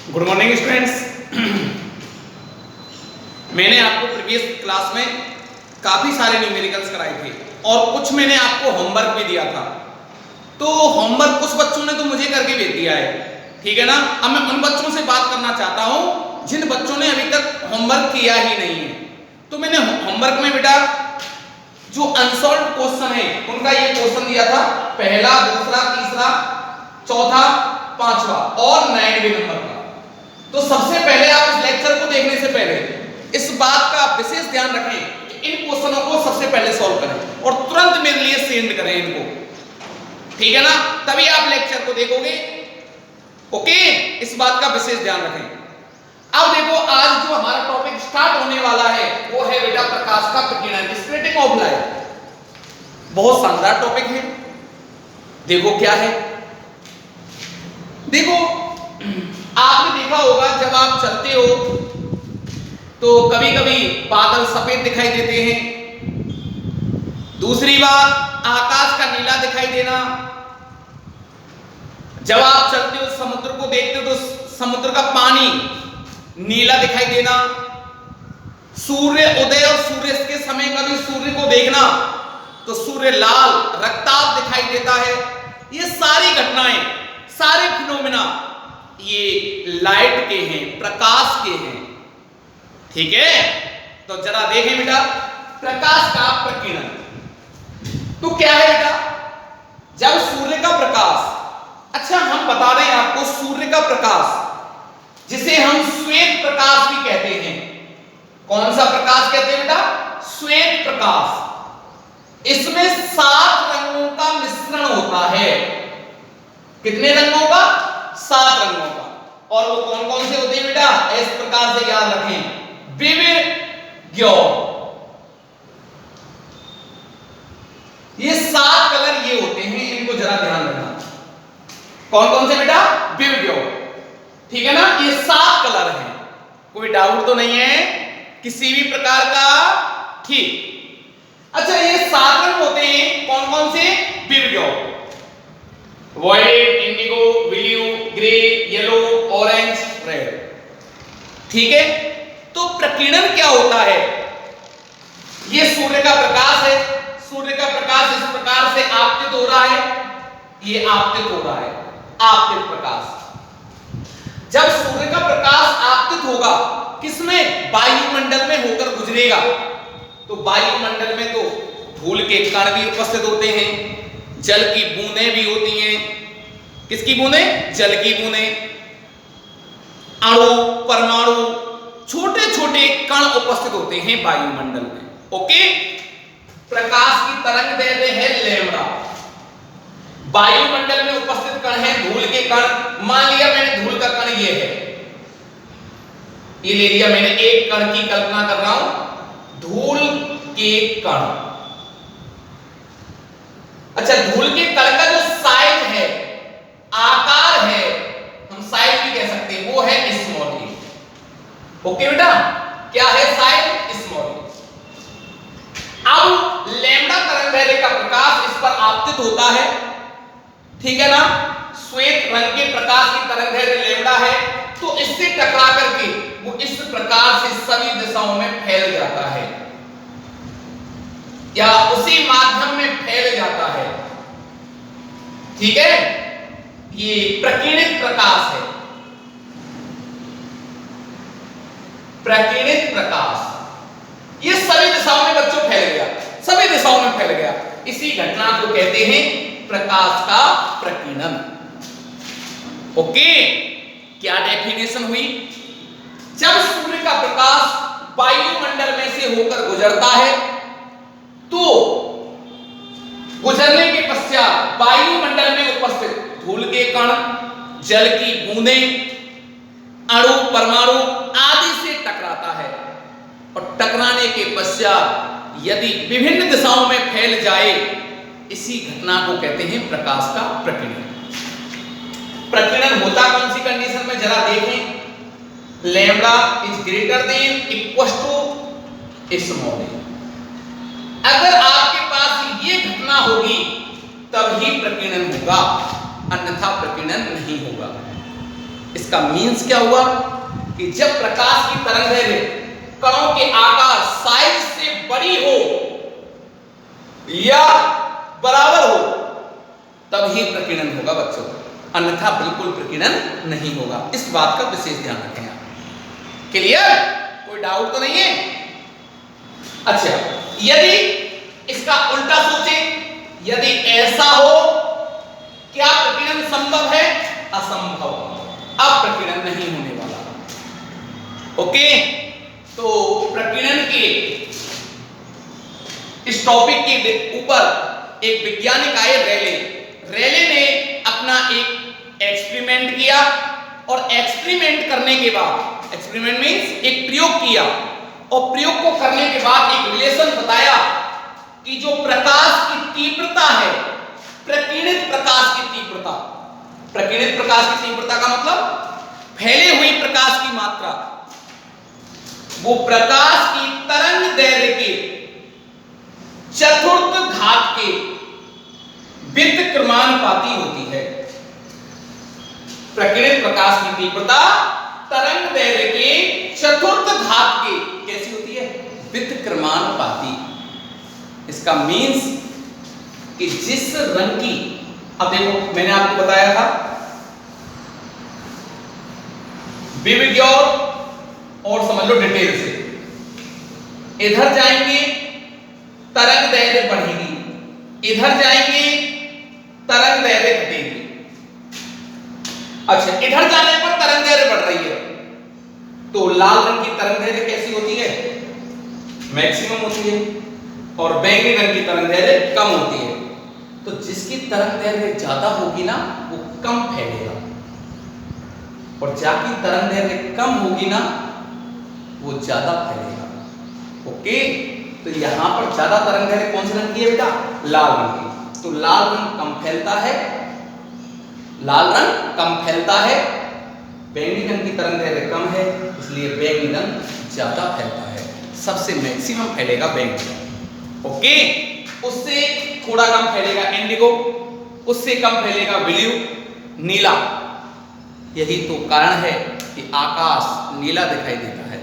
Good morning students. मैंने आपको previous class में काफी सारे न्यूमेरिकल्स कराए थे और कुछ मैंने आपको होमवर्क भी दिया था। तो होमवर्क कुछ बच्चों ने तो मुझे करके भेज दिया है, ठीक है ना। अब मैं उन बच्चों से बात करना चाहता हूं जिन बच्चों ने अभी तक होमवर्क किया ही नहीं है। तो मैंने होमवर्क में बेटा जो अनसॉल्व क्वेश्चन है उनका ये क्वेश्चन दिया था, पहला, दूसरा, तीसरा, चौथा, पांचवा और 9वें नंबर का। तो सबसे पहले आप इस लेक्चर को देखने से पहले इस बात का विशेष ध्यान रखें कि इन क्वेश्चनों को सबसे पहले सॉल्व करें और तुरंत मेरे लिए सेंड करें इनको, ठीक है ना। तभी आप लेक्चर को देखोगे। ओके, इस बात का विशेष ध्यान रखें। अब देखो, आज जो हमारा टॉपिक स्टार्ट होने वाला है वो है बेटा प्रकाश का प्रकीर्णन, स्प्लिटिंग ऑफ लाइट। बहुत शानदार टॉपिक है। देखो क्या है, देखो आपने देखा होगा जब आप चलते हो तो कभी कभी बादल सफेद दिखाई देते हैं। दूसरी बात, आकाश का नीला दिखाई देना। जब आप चलते हो समुद्र को देखते हो तो समुद्र का पानी नीला दिखाई देना। सूर्य उदय और सूर्यास्त के समय कभी सूर्य को देखना तो सूर्य लाल रक्ताभ दिखाई देता है। ये सारी घटनाएं, सारे फिनोमेना ये लाइट के हैं, प्रकाश के हैं, ठीक है। तो जरा देखें बेटा प्रकाश का प्रकीर्णन तो क्या है बेटा। जब सूर्य का प्रकाश, अच्छा हम बता रहे हैं आपको, सूर्य का प्रकाश जिसे हम श्वेत प्रकाश भी कहते हैं। कौन सा प्रकाश कहते हैं बेटा? श्वेत प्रकाश। इसमें 7 रंगों का मिश्रण होता है। कितने रंगों का? 7 रंगों का। और वो कौन कौन से होते हैं बेटा? इस प्रकार से याद रखें, विविग्यो, ये 7 कलर ये होते हैं, इनको जरा ध्यान रखना। कौन कौन से बेटा? विविग्यो, ठीक है ना। ये 7 कलर हैं, कोई डाउट तो नहीं है किसी भी प्रकार का? ठीक। अच्छा, ये 7 रंग होते हैं, कौन कौन से? विविग्यो, white, indigo, blue, grey, yellow, orange, red, ठीक है। तो प्रकीर्णन क्या होता है? ये सूर्य का प्रकाश है, सूर्य का प्रकाश इस प्रकार से आपतित हो रहा है, ये आपतित हो रहा है, आपतित प्रकाश। जब सूर्य का प्रकाश आपतित होगा, किसमें? वायुमंडल में होकर गुजरेगा, तो वायुमंडल में तो धूल के कण भी उपस्थित होते हैं, जल की बूंदें भी होती हैं। किसकी बूंदें? जल की बूंदें, अणु, परमाणु, छोटे छोटे कण उपस्थित होते हैं वायुमंडल में। ओके, प्रकाश की तरंग दैर्ध्य है लैम्डा। वायुमंडल में उपस्थित कण है धूल के कण। मान लिया मैंने धूल का कण ये है, ये ले लिया मैंने, एक कण की कल्पना कर रहा हूं, धूल के कण। अच्छा, धूल के कण का जो साइज है, आकार है, हम साइज भी कह सकते हैं, वो है स्मॉल ए। ओके बेटा, क्या है? साइज स्मॉल ए। अब लैम्डा तरंगदैर्ध्य का प्रकाश इस पर आपतित होता है, ठीक है ना। श्वेत रंग के प्रकाश की तरंगदैर्ध्य लैम्डा है, तो इससे टकरा करके वो इस प्रकार से सभी दिशाओं में फैल जाता है या उसी माध्यम में फैल जाता है, ठीक है। ये प्रकीर्णित प्रकाश है, प्रकीर्णित प्रकाश। ये सभी दिशाओं में बच्चों फैल गया, सभी दिशाओं में फैल गया। इसी घटना को कहते हैं प्रकाश का प्रकीर्णन। ओके, क्या डेफिनेशन हुई? जब सूर्य का प्रकाश वायुमंडल में से होकर गुजरता है तो गुजरने के पश्चात वायुमंडल में उपस्थित धूल के कण, जल की बूंदें, अणु, परमाणु आदि से टकराता है और टकराने के पश्चात यदि विभिन्न दिशाओं में फैल जाए, इसी घटना को कहते हैं प्रकाश का प्रकीर्णन। प्रकीर्णन होता कौन सी कंडीशन में? जरा देखें, lambda is greater than equal to small A. अगर आपके पास ये घटना होगी तब ही प्रकीर्णन होगा, अन्यथा प्रकीर्णन नहीं होगा। इसका मीन्स क्या हुआ कि जब प्रकाश की तरंगदैर्घ्य कणों के आकार साइज से बड़ी हो या बराबर हो तब ही प्रकीर्णन होगा बच्चों, अन्यथा बिल्कुल प्रकीर्णन नहीं होगा। इस बात का विशेष ध्यान रखें आप। क्लियर? कोई डाउट तो नहीं है? अच्छा, यदि इसका उल्टा सोचे, यदि ऐसा हो, क्या प्रकीर्णन संभव है? असंभव, अब प्रकीर्णन नहीं होने वाला। ओके, तो प्रकीर्णन के इस टॉपिक के ऊपर एक वैज्ञानिक आए रेले ने अपना एक एक्सपेरिमेंट किया और एक्सपेरिमेंट करने के बाद, एक्सपेरिमेंट मींस एक प्रयोग किया और प्रयोग को करने के बाद एक रिलेशन बताया कि जो प्रकाश की तीव्रता है, प्रकीर्णित प्रकाश की तीव्रता, प्रकीर्णित प्रकाश की तीव्रता का मतलब फैले हुई प्रकाश की मात्रा, वो प्रकाश की तरंग दैर्घ्य के चतुर्थ घात के व्युत्क्रमानुपाती होती है। प्रकीर्णित प्रकाश की तीव्रता तरंग दैर्घ्य के चतुर्थ घात के कैसी होती है? व्युत्क्रमानुपाती। इसका मीन्स कि जिस रंग की, अब देखो मैंने आपको बताया था विविग्योर और समझ लो डिटेल से, इधर जाएंगे तरंग दैर्घ्य बढ़ेगी, इधर जाएंगे तरंग दैर्घ्य घटेगी। अच्छा, इधर जाने पर तरंग दैर्घ्य बढ़ रही है, तो लाल रंग की तरंग दैर्घ्य कैसी होती है? मैक्सिमम होती है, और बैंगनी रंग की तरंग दैर्घ्य कम होती है। तो जिसकी तरंग दैर्घ्य ज्यादा होगी ना वो कम फैलेगा, और जाकी तरंग दैर्घ्य कम होगी ना वो ज्यादा फैलेगा। ओके, तो यहां पर ज्यादा तरंग दैर्घ्य कौन से रंग की है बेटा? लाल रंग की। तो लाल रंग कम फैलता है, लाल रंग कम फैलता है, बैंगनी रंग की तरंग दैर्घ्य कम है, इसलिए बैंगनी रंग ज्यादा फैलता है। सबसे मैक्सिमम फैलेगा बैंगनी रंग। ओके, उससे थोड़ा कम फैलेगा इंडिगो, उससे कम फैलेगा ब्लू, नीला। यही तो कारण है कि आकाश नीला दिखाई देता है।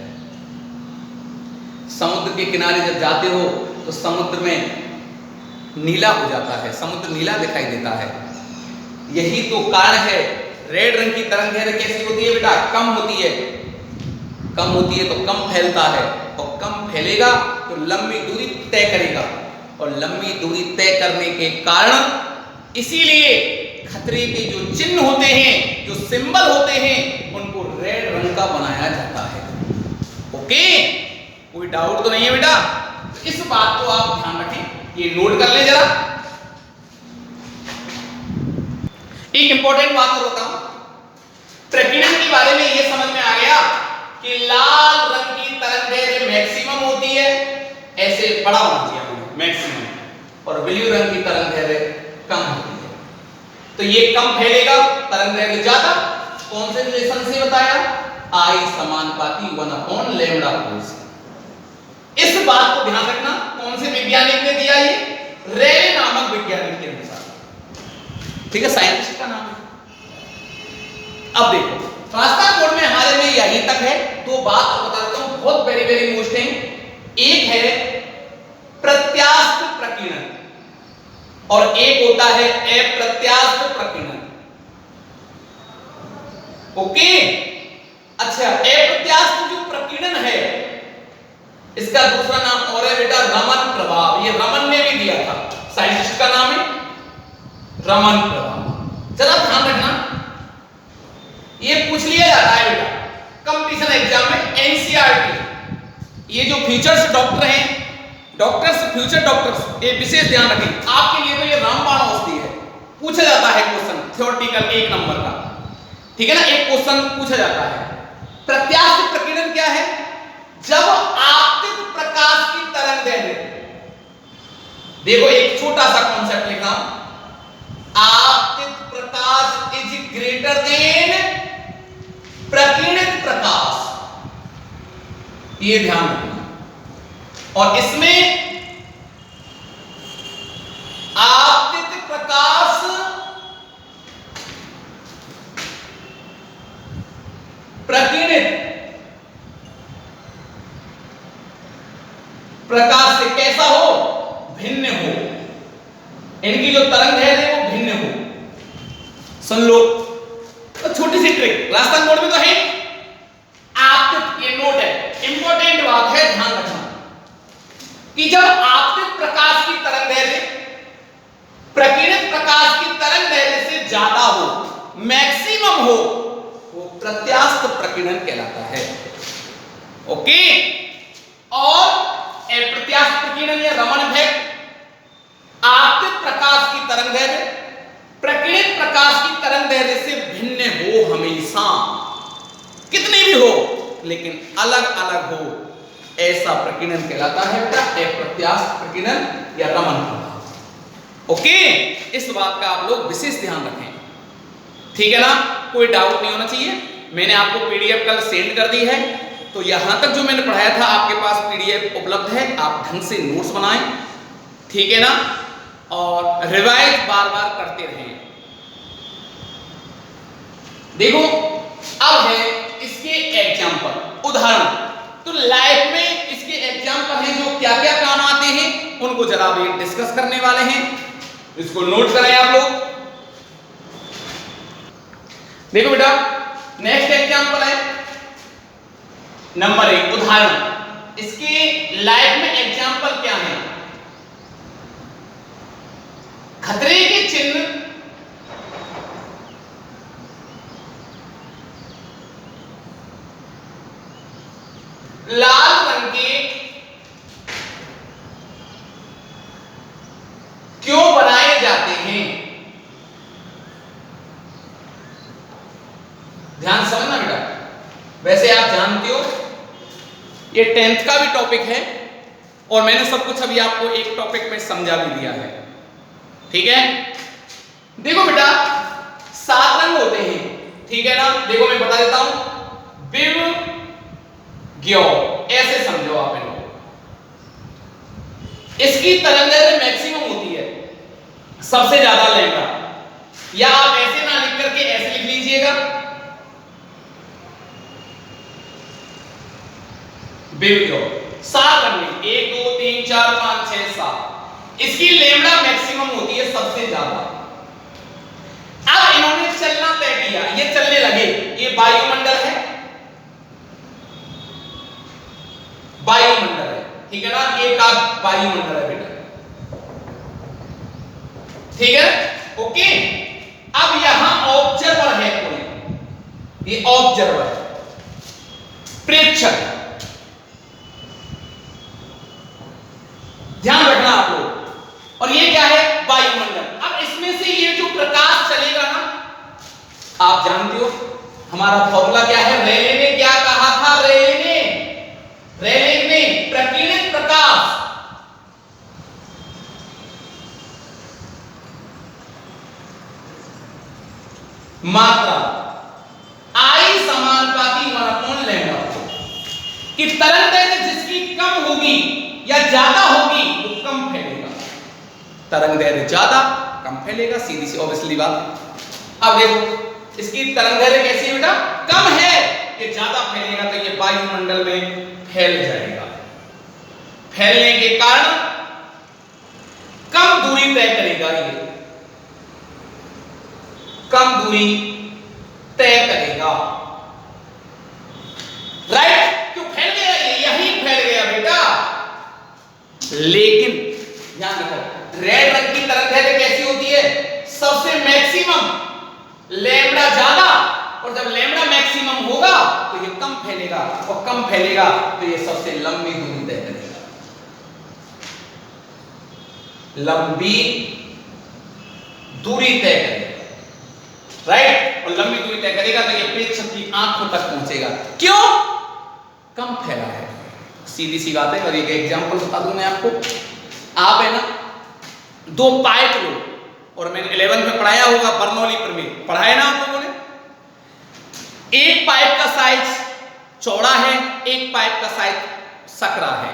समुद्र के किनारे जब जाते हो तो समुद्र में नीला हो जाता है, समुद्र नीला दिखाई देता है। यही तो कारण है। रेड रंग की तरंग दैर्घ्य कैसी होती है बेटा? कम होती है, कम होती है तो कम फैलता है, और कम फैलेगा तो लंबी दूरी तय करेगा, और लंबी दूरी तय करने के कारण इसीलिए खतरे के जो चिन्ह होते हैं, जो सिंबल होते हैं, उनको रेड रंग का बनाया जाता है। ओके, कोई डाउट तो नहीं है बेटा? तो इस बात को आप ध्यान रखें, ये नोट कर ले जरा। एक इंपॉर्टेंट बात और बताऊं, प्रकीर्णन के बारे में ये समझ में आ गया कि लाल रंग की तरंग दैर्घ्य मैक्सिमम होती है, ऐसे बड़ा बना दिया मैंने मैक्सिमम, और ब्लू रंग की तरंग दैर्घ्य कम होती है। तो ये कम फैलेगा, तरंग दैर्घ्य ज्यादा। कौन से रिलेशन से बताया? I समानुपाती 1/λ। इस बात को ध्यान रखना, कौन से वैज्ञानिक ने दिया ये? रेले नामक वैज्ञानिक के अनुसार, ठीक है, साइंटिस्ट का नाम है। अब देखो, रास्ता कोड में हमारे में यही तक है। दो बात और बताता हूं, बहुत वेरी वेरी मोस्ट है। एक है प्रत्यास्थ प्रकीर्णन और एक होता है अप्रत्यास्थ प्रकीर्णन। ओके, अच्छा, अप्रत्यास्थ जो प्रकीर्णन है इसका दूसरा नाम और है बेटा रमन प्रभाव। ये रमन ने भी दिया था, साइंटिस्ट का नाम है रमन प्रभाव। जरा ध्यान रखना, ये पूछ लिया जाता है बेटा कंपटीशन एग्जाम में, एनसीईआरटी। ये जो फ्यूचर्स डॉक्टर हैं, डॉक्टर्स फ्यूचर डॉक्टर्स, ये विशेष ध्यान रखें। आपके लिए तो ये रामबाण औषधि है, पूछा जाता है क्वेश्चन थ्योरेटिकल 1 नंबर का, ठीक है ना, एक क्वेश्चन पूछा जाता है। प्रत्यास्थ प्रकीर्णन क्या है? जब आपतित प्रकाश की तरंग दैर्घ्य, देखो एक छोटा सा कॉन्सेप्ट लिखा, आपतित प्रकाश इज ग्रेटर देन प्रकीर्णित प्रकाश, ये ध्यान रखना। और इसमें आपतित प्रकाश प्रकीर्णित प्रकाश से कैसा हो, भिन्न हो, इनकी जो तरंग है वो भिन्न हो। सुन लो तो छोटी सी ट्रिक राजस्थान बोर्ड में तो है, आपके ये नोट है, इंपॉर्टेंट बात है, ध्यान रखना कि जब आपतित प्रकाश की तरंग दैर्ध्य प्रकीर्णित प्रकाश की तरंग दैर्ध्य से ज्यादा हो, मैक्सिमम हो, वो प्रत्यास्थ प्रकीर्णन कहलाता है। ओके, और प्रत्यास्थ प्रकीर्णन या रमण इफेक्ट आपतित प्रकाश की तरंग दैर्ध्य प्रकीर्णित प्रकाश की तरंग दैर्ध्य से भिन्न हो, हमेशा कितनी भी हो लेकिन अलग अलग हो, ऐसा प्रकीर्णन कहलाता है प्रत्यास्थ प्रकीर्णन या रमण प्रभाव। ओके, इस बात का आप लोग विशेष ध्यान रखें, ठीक है ना, कोई डाउट नहीं होना चाहिए। मैंने आपको पीडीएफ कल सेंड कर दी है, तो यहां तक जो मैंने पढ़ाया था आपके पास पीडीएफ उपलब्ध है, आप ढंग से नोट्स बनाएं, ठीक है ना, और रिवाइज बार बार करते रहें। देखो अब है इसके एग्जाम्पल, उदाहरण, तो लाइफ में इसके एग्जाम्पल हैं जो क्या क्या काम आते हैं, उनको जरा भी डिस्कस करने वाले हैं, इसको नोट करें आप लोग। देखो बेटा, नेक्स्ट एग्जाम्पल है नंबर 1, उदाहरण। इसके लाइफ में एग्जाम्पल क्या है, खतरे के चिन्ह लाल रंग के क्यों बनाए जाते हैं, ध्यान समझना बेटा। वैसे आप जानते हो ये 10th का भी टॉपिक है और मैंने सब कुछ अभी आपको एक टॉपिक में समझा भी दिया है, ठीक है। देखो बेटा 7 रंग होते हैं, ठीक है ना, देखो मैं बता देता हूं, बिव ग्यो, ऐसे समझो आप इनको। इसकी तरंग दैर्ध्य मैक्सिमम होती है, सबसे ज्यादा लैम्डा, या आप ऐसे ना लिख करके ऐसे लिख लीजिएगा, बिव ग्यो। 7 रंग, 1 2 3 4 5 6 7, इसकी लैम्डा मैक्सिमम होती है, सबसे ज्यादा। अब इन्होंने चलना तय किया, ये चलने लगे, ये वायुमंडल है, वायुमंडल है, ठीक है ना, एक आप वायुमंडल है बेटा, ठीक है, ओके। अब यहां ऑब्जर्वर है कोई, ये ऑब्जर्वर है, प्रेक्षक, ध्यान रखना आप लोग। और ये क्या है, वायुमंडल। अब इसमें से ये जो प्रकाश चलेगा ना, आप जानते हो हमारा फॉर्मूला क्या है, रेले ने क्या कहा था, रेले ने प्रकीर्णित प्रकाश मात्रा आई समानुपाती 1/λ, कि तरंग दैर्ध्य जिसकी कम होगी या ज्यादा होगी वो कम फैलेगा, तरंग दैर्ध्य ज्यादा कम फैलेगा, सीधी सी ऑब्वियसली बात। अब देखो इसकी तरंग दैर्ध्य कैसी है बेटा, कम है, ये ज्यादा फैलेगा तो ये वायुमंडल में फैल जाएगा, फैलने के कारण कम दूरी तय करेगा, ये कम दूरी तय करेगा, राइट, क्यों फैल गया, ये यही फैल गया बेटा। लेकिन ध्यान रखो, रेड रंग की तरंग दैर्ध्य कैसी होती है, सबसे मैक्सिमम, लैम्डा ज्यादा, और जब लैम्डा मैक्सिमम होगा तो ये कम फैलेगा, और कम फैलेगा तो ये सबसे लंबी दूरी तय करेगा, लंबी दूरी तय करेगा, राइट, और लंबी दूरी तय करेगा तो ये प्रेक्षक की आंखों तक पहुंचेगा, क्यों, कम फैला है, सीधी सी बात है। और एक एग्जांपल बता दूं मैं आपको, आप है ना 2 पाइप लो, और मैंने 11th में पढ़ाया होगा, बर्नौली प्रमेय पढ़ाया ना आप लोगों ने, एक पाइप का साइज चौड़ा है, एक पाइप का साइज सकरा है,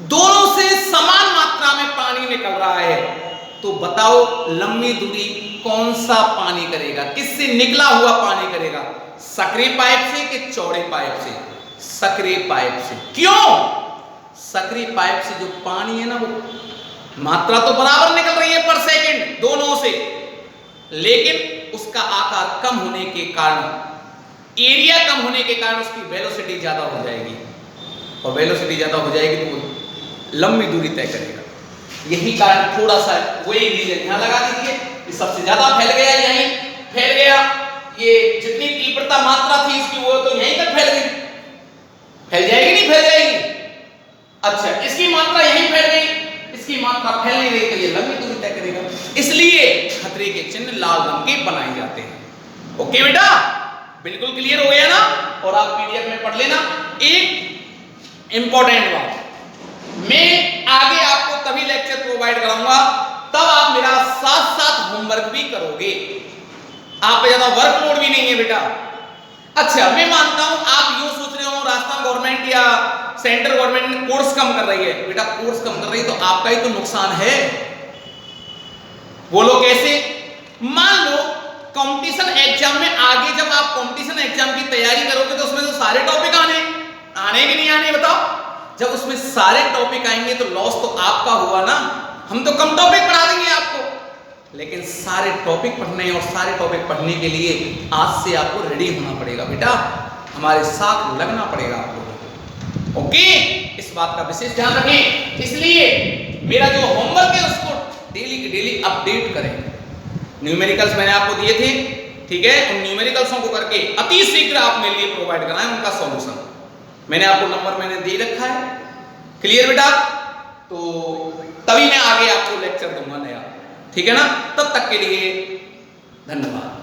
दोनों से समान मात्रा में पानी निकल रहा है, तो बताओ लंबी दूरी कौन सा पानी करेगा, किससे निकला हुआ पानी करेगा, सक्रिय पाइप से कि चौड़े पाइप से? सक्रिय पाइप से। क्यों? सक्रिय पाइप से जो पानी है ना, वो मात्रा तो बराबर निकल रही है पर सेकंड दोनों से, लेकिन उसका आकार कम होने के कारण, एरिया कम होने के कारण उसकी वेलोसिटी ज्यादा हो जाएगी, और वेलोसिटी ज्यादा हो जाएगी तो वो लंबी दूरी तय करेगा। यही कारण थोड़ा सा वही रीजन यहां लगा दीजिए, ये सबसे ज्यादा फैल गया, यहीं फैल गया, ये जितनी तीव्रता मात्रा थी इसकी वो तो यहीं तक फैल गई, फैल जाएगी नहीं फैल जाएगी? अच्छा, इसकी मात्रा यहीं फैल गई, इसकी मात्रा फैल नहीं रही तो ये लंबी दूरी तय करेगा, इसलिए खतरे के चिन्ह लाल रंग के बनाए जाते हैं। ओके बेटा, बिल्कुल क्लियर हो गया ना? और आप पीडीएफ में पढ़ लेना। एक इंपॉर्टेंट बात, मैं आगे आपको तभी लेक्चर प्रोवाइड कराऊंगा तब आप मेरा साथ साथ होमवर्क भी करोगे, आप पे ज्यादा वर्कलोड भी नहीं है बेटा। अच्छा, मैं मानता हूं आप यूं सोच रहे हो राजस्थान गवर्नमेंट या सेंट्रल गवर्नमेंट ने कोर्स कम कर रही है। बेटा कोर्स कम कर रही है तो आपका ही तो नुकसान है। बोलो कैसे? मान लो कंपटीशन एग्जाम में आगे जब आप कंपटीशन एग्जाम की तैयारी करोगे तो उसमें तो सारे टॉपिक आने कि नहीं आने बताओ? जब उसमें सारे टॉपिक आएंगे तो लॉस तो आपका हुआ ना। हम तो कम टॉपिक पढ़ा देंगे आपको, लेकिन सारे टॉपिक पढ़ने और सारे टॉपिक पढ़ने के लिए आज से आपको रेडी होना पड़ेगा बेटा, हमारे साथ लगना पड़ेगा आप लोगों को। ओके, इस बात का विशेष ध्यान रखें। इसलिए मेरा जो होमवर्क है उसको डेली की डेली अपडेट करें। न्यूमेरिकल्स मैंने आपको दिए थे, ठीक है, उन न्यूमेरिकल्सों को करके अति शीघ्र आप मेरे लिए प्रोवाइड कराएं उनका सॉल्यूशन। मैंने आपको नंबर मैंने दे रखा है, क्लियर बेटा? तो तभी मैं आगे आपको लेक्चर दूंगा नया, ठीक है ना? तब तक के लिए धन्यवाद।